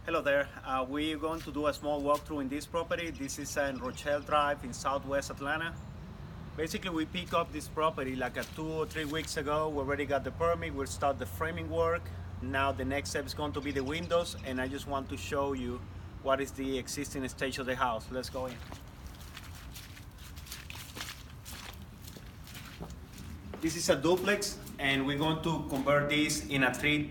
Hello there. We're going to do a small walkthrough in this property. This is in Rochelle Drive in Southwest Atlanta. Basically, we pick up this property like 2 or 3 weeks ago. We already got the permit. We'll start the framing work. Now the next step is going to be the windows, and I just want to show you what is the existing stage of the house. Let's go in. This is a duplex, and we're going to convert this in a three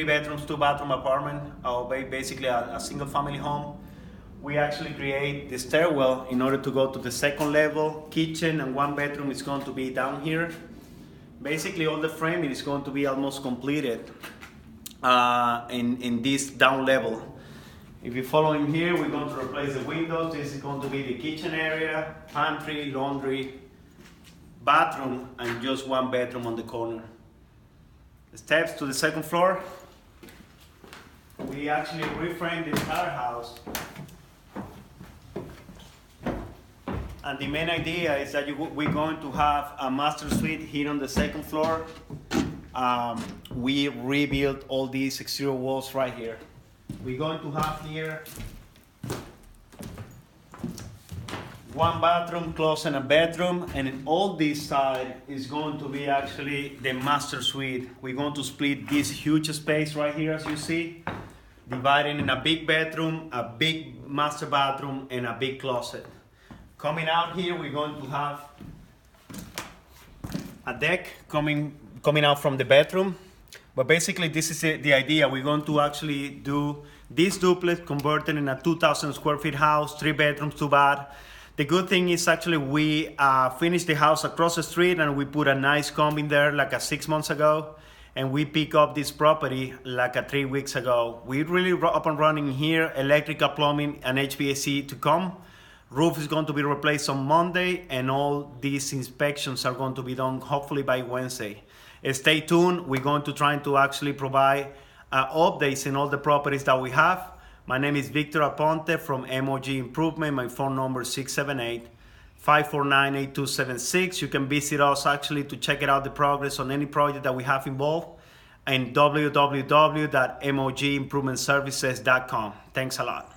bedrooms, 2 bathroom apartment, or basically a single family home. We actually create the stairwell in order to go to the second level. Kitchen and 1 bedroom is going to be down here. Basically, all the framing is going to be almost completed in this down level. If you follow him here, we're going to replace the windows. This is going to be the kitchen area, pantry, laundry, bathroom, and just 1 bedroom on the corner. The steps to the second floor. We actually reframed the entire house. And the main idea is that we're going to have a master suite here on the second floor. We rebuilt all these exterior walls right here. We're going to have here 1 bathroom, closet, and a bedroom, and in all this side is going to be actually the master suite. We're going to split this huge space right here, as you see, dividing in a big bedroom, a big master bathroom, and a big closet. Coming out here, we're going to have a deck coming out from the bedroom. But basically, this is the idea. We're going to actually do this duplex converted in a 2,000 square feet house, 3 bedrooms, 2 baths. The good thing is actually we finished the house across the street, and we put a nice comb in there like 6 months ago, and we pick up this property like 3 weeks ago. We're really up and running here, electrical, plumbing, and HVAC to come. Roof is going to be replaced on Monday, and all these inspections are going to be done hopefully by Wednesday. Stay tuned. We're going to try to actually provide updates in all the properties that we have. My name is Victor Aponte from MOG Improvement. My phone number is 678-549-8276. You can visit us actually to check out the progress on any project that we have involved, and www.mogimprovementservices.com. Thanks a lot.